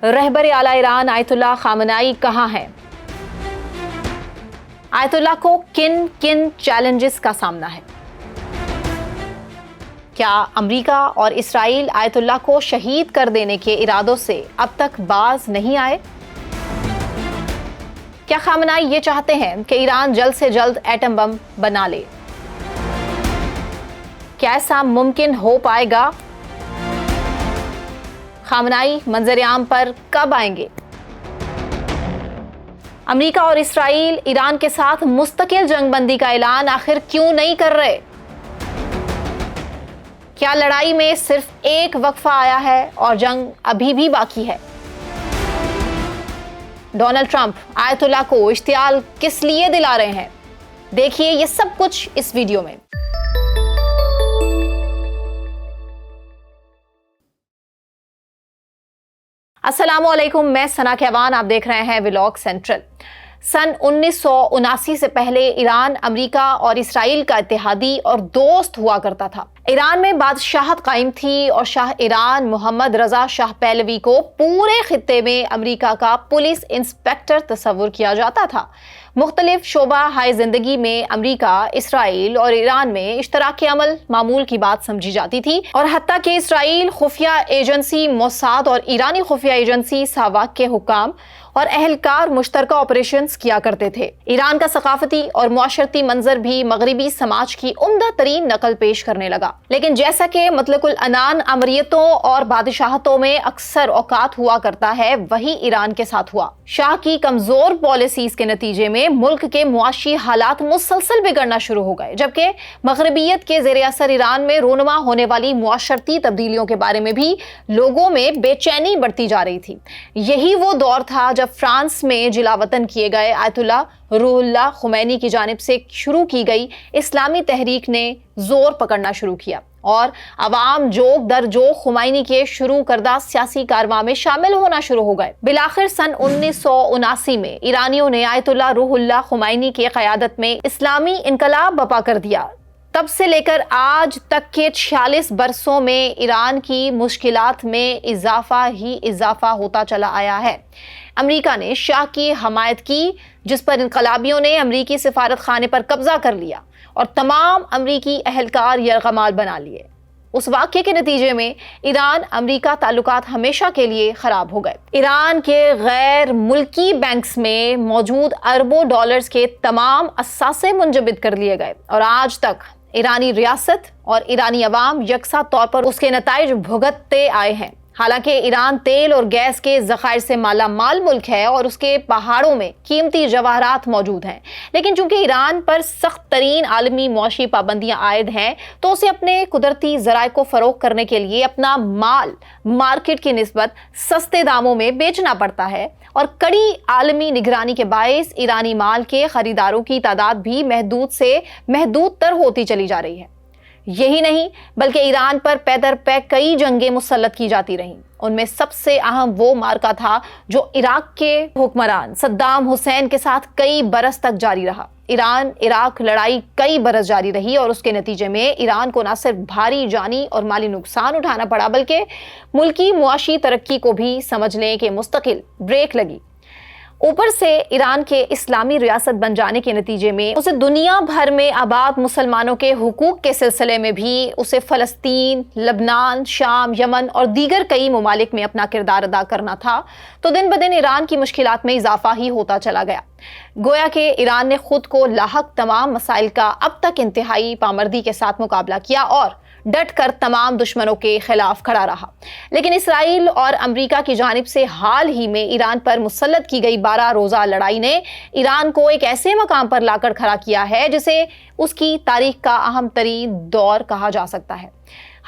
رہبر اعلیٰ ایران آیت اللہ خامنائی کہاں ہیں؟ آیت اللہ کو کن کن چیلنجز کا سامنا ہے؟ کیا امریکہ اور اسرائیل آیت اللہ کو شہید کر دینے کے ارادوں سے اب تک باز نہیں آئے؟ کیا خامنائی یہ چاہتے ہیں کہ ایران جلد سے جلد ایٹم بم بنا لے؟ کیا ایسا ممکن ہو پائے گا؟ خامنائی منظر عام پر کب آئیں گے؟ امریکہ اور اسرائیل ایران کے ساتھ مستقل جنگ بندی کا اعلان آخر کیوں نہیں کر رہے؟ کیا لڑائی میں صرف ایک وقفہ آیا ہے اور جنگ ابھی بھی باقی ہے؟ ڈونلڈ ٹرمپ آیت اللہ کو اشتعال کس لیے دلا رہے ہیں؟ دیکھیے یہ سب کچھ اس ویڈیو میں۔ السلام علیکم، میں ثنا کیوان، آپ دیکھ رہے ہیں ولاگ سینٹرل۔ سن 1979 سے پہلے ایران امریکہ اور اسرائیل کا اتحادی اور دوست ہوا کرتا تھا۔ ایران میں بادشاہت قائم تھی اور شاہ ایران محمد رضا شاہ پہلوی کو پورے خطے میں امریکہ کا پولیس انسپیکٹر تصور کیا جاتا تھا۔ مختلف شعبہ ہائے زندگی میں امریکہ، اسرائیل اور ایران میں اشتراک عمل معمول کی بات سمجھی جاتی تھی، اور حتیٰ کہ اسرائیل خفیہ ایجنسی موساد اور ایرانی خفیہ ایجنسی ساواک کے حکام اور اہلکار مشترکہ آپریشنز کیا کرتے تھے۔ ایران کا ثقافتی اور معاشرتی منظر بھی مغربی سماج کی عمدہ ترین نقل پیش کرنے لگا، لیکن جیسا کہ مطلق العنان امریتوں اور بادشاہتوں میں اکثر اوقات ہوا کرتا ہے، وہی ایران کے ساتھ ہوا۔ شاہ کی کمزور پالیسیز کے نتیجے میں ملک کے معاشی حالات مسلسل بگڑنا شروع ہو گئے، جبکہ مغربیت کے زیر اثر ایران میں رونما ہونے والی معاشرتی تبدیلیوں کے بارے میں بھی لوگوں میں بے چینی بڑھتی جا رہی تھی۔ یہی وہ دور تھا جب فرانس میں جلا وطن کیے گئے آیت اللہ روح اللہ خمینی کی جانب سے شروع کی گئی اسلامی تحریک نے زور پکڑنا شروع کیا، اور عوام جوگ در جوگ خمینی کے شروع کردہ سیاسی کارواں میں شامل ہونا شروع ہو گئے۔ بالآخر سن 1979 میں ایرانیوں نے آیت اللہ روح اللہ خمینی کی قیادت میں اسلامی انقلاب برپا کر دیا۔ تب سے لے کر آج تک کے 46 برسوں میں ایران کی مشکلات میں اضافہ ہی اضافہ ہوتا چلا آیا ہے۔ امریکہ نے شاہ کی حمایت کی، جس پر انقلابیوں نے امریکی سفارت خانے پر قبضہ کر لیا اور تمام امریکی اہلکار یرغمال بنا لیے۔ اس واقعے کے نتیجے میں ایران امریکہ تعلقات ہمیشہ کے لیے خراب ہو گئے۔ ایران کے غیر ملکی بینکس میں موجود اربوں ڈالرز کے تمام اثاثے منجمد کر لیے گئے، اور آج تک ایرانی ریاست اور ایرانی عوام یکساں طور پر اس کے نتائج بھگتتے آئے ہیں۔ حالانکہ ایران تیل اور گیس کے ذخائر سے مالا مال ملک ہے اور اس کے پہاڑوں میں قیمتی جواہرات موجود ہیں، لیکن چونکہ ایران پر سخت ترین عالمی معاشی پابندیاں عائد ہیں، تو اسے اپنے قدرتی ذرائع کو فروغ کرنے کے لیے اپنا مال مارکیٹ کی نسبت سستے داموں میں بیچنا پڑتا ہے، اور کڑی عالمی نگرانی کے باعث ایرانی مال کے خریداروں کی تعداد بھی محدود سے محدود تر ہوتی چلی جا رہی ہے۔ یہی نہیں بلکہ ایران پر پے در پے کئی جنگیں مسلط کی جاتی رہیں۔ ان میں سب سے اہم وہ مارکا تھا جو عراق کے حکمران صدام حسین کے ساتھ کئی برس تک جاری رہا۔ ایران عراق لڑائی کئی برس جاری رہی، اور اس کے نتیجے میں ایران کو نہ صرف بھاری جانی اور مالی نقصان اٹھانا پڑا، بلکہ ملکی معاشی ترقی کو بھی سمجھ لیں کہ مستقل بریک لگی۔ اوپر سے ایران کے اسلامی ریاست بن جانے کے نتیجے میں اسے دنیا بھر میں آباد مسلمانوں کے حقوق کے سلسلے میں بھی اسے فلسطین، لبنان، شام، یمن اور دیگر کئی ممالک میں اپنا کردار ادا کرنا تھا، تو دن بدن ایران کی مشکلات میں اضافہ ہی ہوتا چلا گیا۔ گویا کہ ایران نے خود کو لاحق تمام مسائل کا اب تک انتہائی پامردی کے ساتھ مقابلہ کیا اور ڈٹ کر تمام دشمنوں کے خلاف کھڑا رہا، لیکن اسرائیل اور امریکہ کی جانب سے حال ہی میں ایران پر مسلط کی گئی 12 روزہ لڑائی نے ایران کو ایک ایسے مقام پر لا کر کھڑا کیا ہے جسے اس کی تاریخ کا اہم ترین دور کہا جا سکتا ہے۔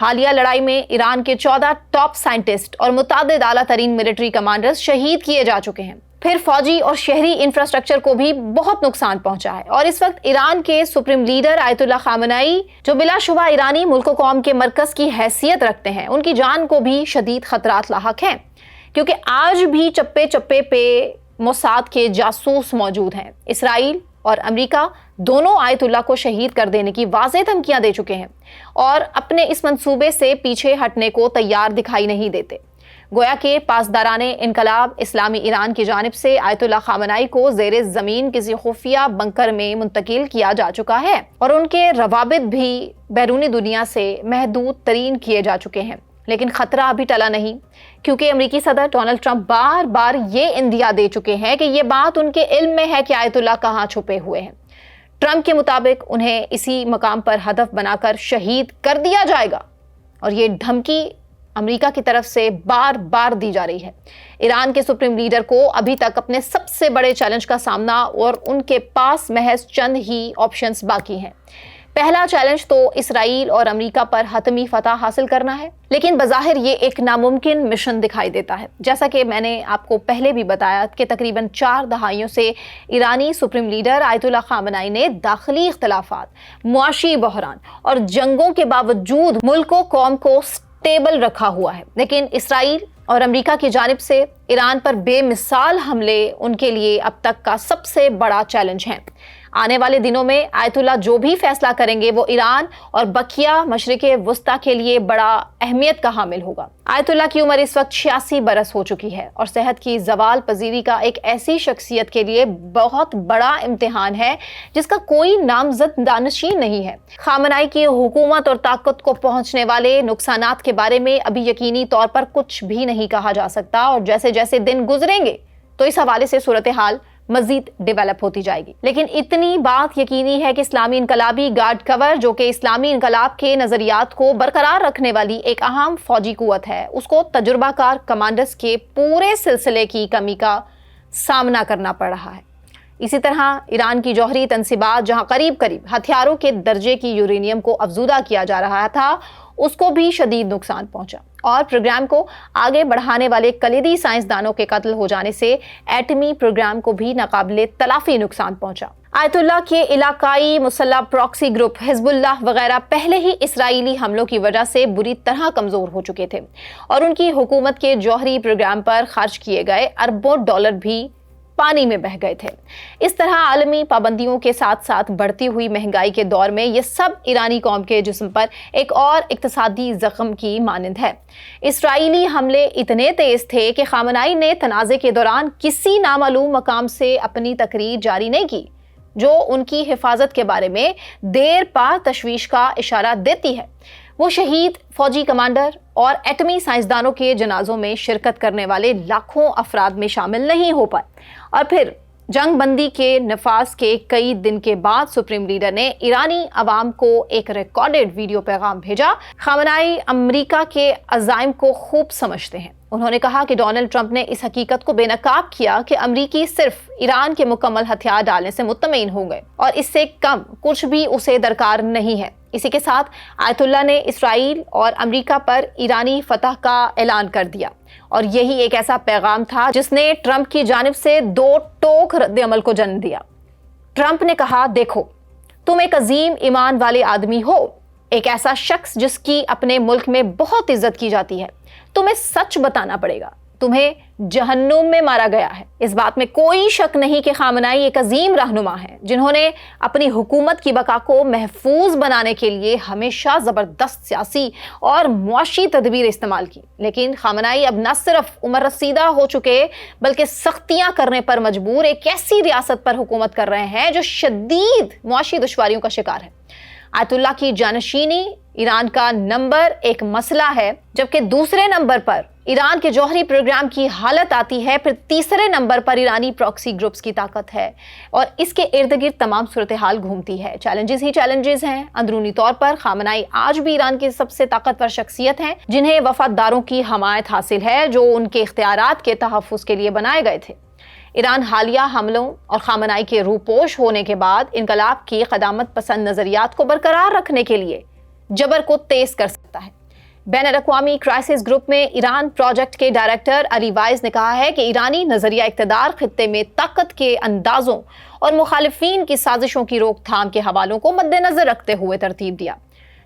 حالیہ لڑائی میں ایران کے 14 ٹاپ سائنٹسٹ اور متعدد اعلیٰ ترین ملٹری کمانڈرز شہید کیے جا چکے ہیں۔ پھر فوجی اور شہری انفراسٹرکچر کو بھی بہت نقصان پہنچا ہے، اور اس وقت ایران کے سپریم لیڈر آیت اللہ خامنائی، جو بلا شبہ ایرانی ملک و قوم کے مرکز کی حیثیت رکھتے ہیں، ان کی جان کو بھی شدید خطرات لاحق ہیں، کیونکہ آج بھی چپے چپے پہ موساد کے جاسوس موجود ہیں۔ اسرائیل اور امریکہ دونوں آیت اللہ کو شہید کر دینے کی واضح دھمکیاں دے چکے ہیں، اور اپنے اس منصوبے سے پیچھے ہٹنے کو تیار دکھائی نہیں دیتے۔ گویا کہ پاسداران انقلاب اسلامی ایران کی جانب سے آیت اللہ خامنہئی کو زیر زمین کسی خفیہ بنکر میں منتقل کیا جا چکا ہے اور ان کے روابط بھی بیرونی دنیا سے محدود ترین کیے جا چکے ہیں۔ لیکن خطرہ ابھی ٹلا نہیں، کیونکہ امریکی صدر ڈونلڈ ٹرمپ بار بار یہ اندیا دے چکے ہیں کہ یہ بات ان کے علم میں ہے کہ آیت اللہ کہاں چھپے ہوئے ہیں۔ ٹرمپ کے مطابق انہیں اسی مقام پر ہدف بنا کر شہید کر دیا جائے گا، اور یہ دھمکی امریکہ کی طرف سے بار بار دی جا رہی ہے۔ ایران کے سپریم لیڈر کو ابھی تک اپنے سب سے بڑے چیلنج کا سامنا اور ان کے پاس محض چند ہی آپشنز باقی ہیں۔ پہلا چیلنج تو اسرائیل اور امریکہ پر حتمی فتح حاصل کرنا ہے، لیکن بظاہر یہ ایک ناممکن مشن دکھائی دیتا ہے۔ جیسا کہ میں نے آپ کو پہلے بھی بتایا کہ تقریباً 4 دہائیوں سے ایرانی سپریم لیڈر آیت اللہ خامنہئی نے داخلی اختلافات، معاشی بحران اور جنگوں کے باوجود ملک و قوم کو سٹیبل رکھا ہوا ہے، لیکن اسرائیل اور امریکہ کی جانب سے ایران پر بے مثال حملے ان کے لیے اب تک کا سب سے بڑا چیلنج ہیں۔ آنے والے دنوں میں آیت اللہ جو بھی فیصلہ کریں گے وہ ایران اور بقیہ مشرق وسطیٰ کے لیے بڑا اہمیت کا حامل ہوگا۔ آیت اللہ کی عمر اس وقت 86 برس ہو چکی ہے اور صحت کی زوال پذیری کا ایک ایسی شخصیت کے لیے بہت بڑا امتحان ہے جس کا کوئی نامزد دانشین نہیں ہے۔ خامنہئی کی حکومت اور طاقت کو پہنچنے والے نقصانات کے بارے میں ابھی یقینی طور پر کچھ بھی نہیں کہا جا سکتا، اور جیسے جیسے دن گزریں گے تو اس حوالے سے صورتحال مزید ڈیولپ ہوتی جائے گی۔ لیکن اتنی بات یقینی ہے کہ اسلامی انقلابی گارڈ کور، جو کہ اسلامی انقلاب کے نظریات کو برقرار رکھنے والی ایک اہم فوجی قوت ہے، اس کو تجربہ کار کمانڈرز کے پورے سلسلے کی کمی کا سامنا کرنا پڑ رہا ہے۔ اسی طرح ایران کی جوہری تنصیبات، جہاں قریب ہتھیاروں کے درجے کی یورینیم کو افزودہ کیا جا رہا تھا، اس کو بھی شدید نقصان پہنچا، اور پروگرام کو آگے بڑھانے والے کلیدی سائنسدانوں کے قتل ہو جانے سے ایٹمی پروگرام کو بھی ناقابل تلافی نقصان پہنچا۔ آیت اللہ کے علاقائی مسلح پراکسی گروپ حزب اللہ وغیرہ پہلے ہی اسرائیلی حملوں کی وجہ سے بری طرح کمزور ہو چکے تھے، اور ان کی حکومت کے جوہری پروگرام پر خرچ کیے گئے اربوں ڈالر بھی پانی میں بہہ گئے تھے۔ اس طرح عالمی پابندیوں کے ساتھ ساتھ بڑھتی ہوئی مہنگائی کے دور میں یہ سب ایرانی قوم کے جسم پر ایک اور اقتصادی زخم کی مانند ہے۔ اسرائیلی حملے اتنے تیز تھے کہ خامنہئی نے تنازع کے دوران کسی نامعلوم مقام سے اپنی تقریر جاری نہیں کی، جو ان کی حفاظت کے بارے میں دیر پا تشویش کا اشارہ دیتی ہے۔ وہ شہید فوجی کمانڈر اور ایٹمی سائنسدانوں کے جنازوں میں شرکت کرنے والے لاکھوں افراد میں شامل نہیں ہو پائے، اور پھر جنگ بندی کے نفاذ کے کئی دن کے بعد سپریم لیڈر نے ایرانی عوام کو ایک ریکارڈڈ ویڈیو پیغام بھیجا۔ خامنہئی امریکہ کے عزائم کو خوب سمجھتے ہیں۔ انہوں نے کہا کہ ڈونلڈ ٹرمپ نے اس حقیقت کو بے نقاب کیا کہ امریکی صرف ایران کے مکمل ہتھیار ڈالنے سے مطمئن ہو گئے، اور اس سے کم کچھ بھی اسے درکار نہیں ہے۔ اسی کے ساتھ آیت اللہ نے اسرائیل اور امریکہ پر ایرانی فتح کا اعلان کر دیا، اور یہی ایک ایسا پیغام تھا جس نے ٹرمپ کی جانب سے 2 ٹوک رد عمل کو جنم دیا۔ ٹرمپ نے کہا، دیکھو، تم ایک عظیم ایمان والے آدمی ہو، ایک ایسا شخص جس کی اپنے ملک میں بہت عزت کی جاتی ہے، تمہیں سچ بتانا پڑے گا، تمہیں جہنم میں مارا گیا ہے۔ اس بات میں کوئی شک نہیں کہ خامنہئی ایک عظیم رہنما ہے، جنہوں نے اپنی حکومت کی بقا کو محفوظ بنانے کے لیے ہمیشہ زبردست سیاسی اور معاشی تدبیر استعمال کی۔ لیکن خامنہئی اب نہ صرف عمر رسیدہ ہو چکے بلکہ سختیاں کرنے پر مجبور ایک ایسی ریاست پر حکومت کر رہے ہیں جو شدید معاشی دشواریوں کا شکار ہے۔ آیت اللہ کی جانشینی ایران کا نمبر 1 مسئلہ ہے، جبکہ دوسرے نمبر پر ایران کے جوہری پروگرام کی حالت آتی ہے، پھر تیسرے نمبر پر ایرانی پراکسی گروپس کی طاقت ہے، اور اس کے ارد گرد تمام صورتحال گھومتی ہے۔ چیلنجز ہی چیلنجز ہیں۔ اندرونی طور پر خامنہئی آج بھی ایران کی سب سے طاقتور شخصیت ہیں، جنہیں وفاداروں کی حمایت حاصل ہے، جو ان کے اختیارات کے تحفظ کے لیے بنائے گئے تھے۔ ایران حالیہ حملوں اور خامنہئی کے روپوش ہونے کے بعد انقلاب کی قدامت پسند نظریات کو برقرار رکھنے کے لیے جبر کو تیز کر سکتا ہے۔ بین الاقوامی کرائسس گروپ میں ایران پروجیکٹ کے ڈائریکٹر علی وائز نے کہا ہے کہ ایرانی نظریہ اقتدار خطے میں طاقت کے اندازوں اور مخالفین کی سازشوں کی روک تھام کے حوالوں کو مد نظر رکھتے ہوئے ترتیب دیا،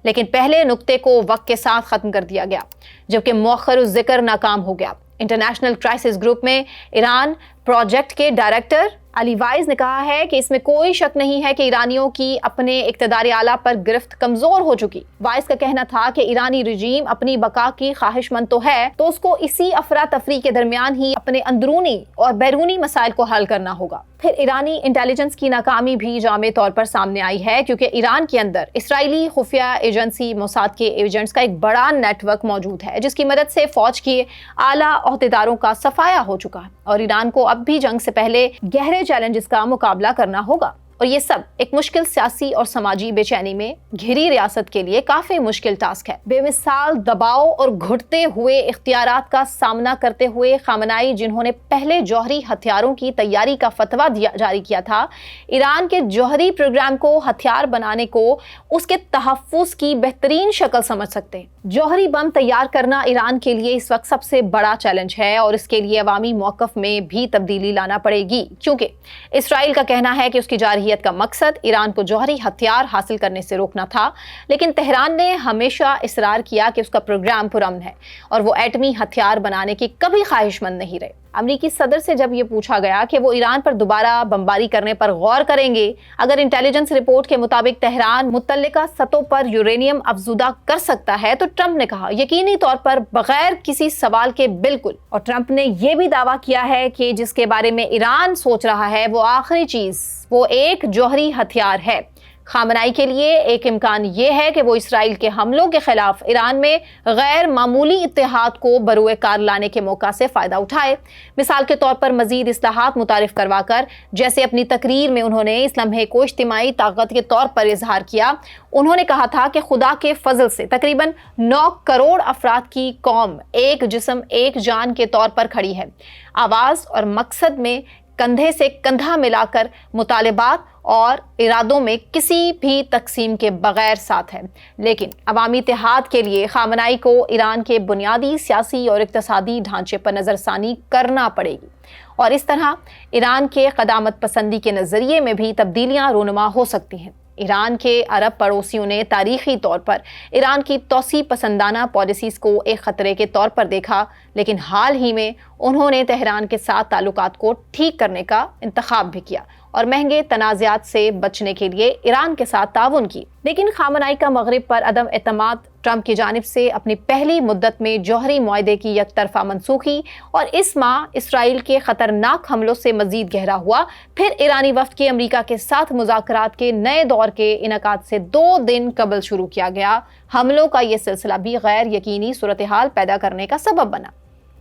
لیکن پہلے نقطے کو وقت کے ساتھ ختم کر دیا گیا، جبکہ مؤخر الذکر ناکام ہو گیا۔ انٹرنیشنل کرائسس گروپ میں ایران پروجیکٹ کے ڈائریکٹر علی وائز نے کہا ہے کہ اس میں کوئی شک نہیں ہے کہ ایرانیوں کی اپنے اقتدار اعلیٰ پر گرفت کمزور ہو چکی۔ وائز کا کہنا تھا کہ ایرانی رجیم اپنی بقا کی خواہش مند تو ہے، تو اس کو اسی افراتفری کے درمیان ہی اپنے اندرونی اور بیرونی مسائل کو حل کرنا ہوگا۔ پھر ایرانی انٹیلیجنس کی ناکامی بھی جامع طور پر سامنے آئی ہے، کیونکہ ایران کے اندر اسرائیلی خفیہ ایجنسی موساد کے ایجنٹس کا ایک بڑا نیٹ ورک موجود ہے، جس کی مدد سے فوج کے اعلیٰ عہدیداروں کا صفایا ہو چکا ہے، اور ایران کو اب بھی جنگ سے پہلے گہرے چیلنجز کا مقابلہ کرنا ہوگا، اور یہ سب ایک مشکل سیاسی اور سماجی بے چینی میں گھری ریاست کے لیے کافی مشکل ٹاسک ہے۔ بے مثال دباؤ اور گھٹتے ہوئے اختیارات کا سامنا کرتے ہوئے خامنائی، جنہوں نے پہلے جوہری ہتھیاروں کی تیاری کا فتویٰ جاری کیا تھا، ایران کے جوہری پروگرام کو ہتھیار بنانے کو اس کے تحفظ کی بہترین شکل سمجھ سکتے ہیں۔ جوہری بم تیار کرنا ایران کے لیے اس وقت سب سے بڑا چیلنج ہے، اور اس کے لیے عوامی موقف میں بھی تبدیلی لانا پڑے گی، کیونکہ اسرائیل کا کہنا ہے کہ اس کی جارحیت کا مقصد ایران کو جوہری ہتھیار حاصل کرنے سے روکنا تھا، لیکن تہران نے ہمیشہ اصرار کیا کہ اس کا پروگرام پرامن ہے، اور وہ ایٹمی ہتھیار بنانے کی کبھی خواہش مند نہیں رہے۔ امریکی صدر سے جب یہ پوچھا گیا کہ وہ ایران پر دوبارہ بمباری کرنے پر غور کریں گے اگر انٹیلیجنس رپورٹ کے مطابق تہران متعلقہ سطحوں پر یورینیم افزودہ کر سکتا ہے، تو ٹرمپ نے کہا یقینی طور پر بغیر کسی سوال کے بالکل، اور ٹرمپ نے یہ بھی دعویٰ کیا ہے کہ جس کے بارے میں ایران سوچ رہا ہے وہ آخری چیز وہ ایک جوہری ہتھیار ہے۔ خامنائی کے لیے ایک امکان یہ ہے کہ وہ اسرائیل کے حملوں کے خلاف ایران میں غیر معمولی اتحاد کو بروئے کار لانے کے موقع سے فائدہ اٹھائے، مثال کے طور پر مزید اصلاحات متعارف کروا کر، جیسے اپنی تقریر میں انہوں نے اس لمحے کو اجتماعی طاقت کے طور پر اظہار کیا۔ انہوں نے کہا تھا کہ خدا کے فضل سے تقریباً 9 کروڑ افراد کی قوم ایک جسم ایک جان کے طور پر کھڑی ہے، آواز اور مقصد میں کندھے سے کندھا ملا کر مطالبات اور ارادوں میں کسی بھی تقسیم کے بغیر ساتھ ہے، لیکن عوامی اتحاد کے لیے خامنائی کو ایران کے بنیادی سیاسی اور اقتصادی ڈھانچے پر نظر ثانی کرنا پڑے گی، اور اس طرح ایران کے قدامت پسندی کے نظریے میں بھی تبدیلیاں رونما ہو سکتی ہیں۔ ایران کے عرب پڑوسیوں نے تاریخی طور پر ایران کی توسیع پسندانہ پالیسیز کو ایک خطرے کے طور پر دیکھا، لیکن حال ہی میں انہوں نے تہران کے ساتھ تعلقات کو ٹھیک کرنے کا انتخاب بھی کیا اور مہنگے تنازعات سے بچنے کے لیے ایران کے ساتھ تعاون کی۔ لیکن خامنائی کا مغرب پر عدم اعتماد ٹرمپ کی جانب سے اپنی پہلی مدت میں جوہری معاہدے کی یک طرفہ منسوخی اور اس ماہ اسرائیل کے خطرناک حملوں سے مزید گہرا ہوا۔ پھر ایرانی وفد کے امریکہ کے ساتھ مذاکرات کے نئے دور کے انعقاد سے 2 دن قبل شروع کیا گیا حملوں کا یہ سلسلہ بھی غیر یقینی صورتحال پیدا کرنے کا سبب بنا،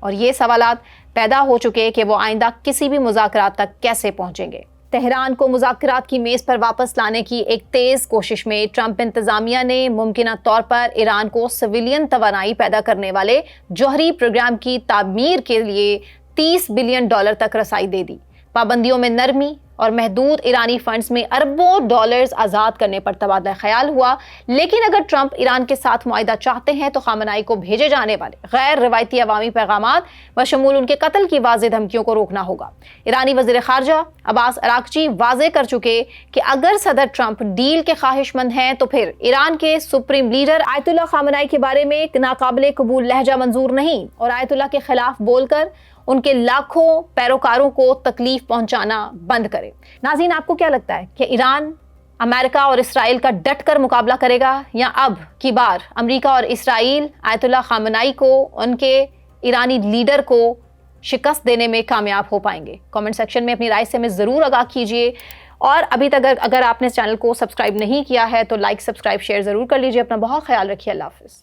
اور یہ سوالات پیدا ہو چکے کہ وہ آئندہ کسی بھی مذاکرات تک کیسے پہنچیں گے۔ تہران کو مذاکرات کی میز پر واپس لانے کی ایک تیز کوشش میں ٹرمپ انتظامیہ نے ممکنہ طور پر ایران کو سویلین توانائی پیدا کرنے والے جوہری پروگرام کی تعمیر کے لیے $30 بلین تک رسائی دے دی۔ پابندیوں میں نرمی اور محدود ایرانی فنڈز میں اربوں ڈالرز آزاد کرنے پر تبادلہ خیال ہوا، لیکن اگر ٹرمپ ایران کے ساتھ معاہدہ چاہتے ہیں تو خامنائی کو بھیجے جانے والے غیر روایتی عوامی پیغامات بشمول ان کے قتل کی واضح دھمکیوں کو روکنا ہوگا۔ ایرانی وزیر خارجہ عباس اراغچی واضح کر چکے کہ اگر صدر ٹرمپ ڈیل کے خواہش مند ہیں تو پھر ایران کے سپریم لیڈر آیت اللہ خامنائی کے بارے میں ایک ناقابل قبول لہجہ منظور نہیں، اور آیت اللہ کے خلاف بول کر ان کے لاکھوں پیروکاروں کو تکلیف پہنچانا بند کرے۔ ناظرین، آپ کو کیا لگتا ہے کہ ایران امریکہ اور اسرائیل کا ڈٹ کر مقابلہ کرے گا، یا اب کی بار امریکہ اور اسرائیل آیت اللہ خامنائی کو، ان کے ایرانی لیڈر کو شکست دینے میں کامیاب ہو پائیں گے؟ کامنٹ سیکشن میں اپنی رائے سے ہمیں ضرور آگاہ کیجیے، اور ابھی تک اگر آپ نے اس چینل کو سبسکرائب نہیں کیا ہے تو لائک، سبسکرائب، شیئر ضرور کر لیجیے۔ اپنا بہت خیال رکھیے۔ اللہ حافظ۔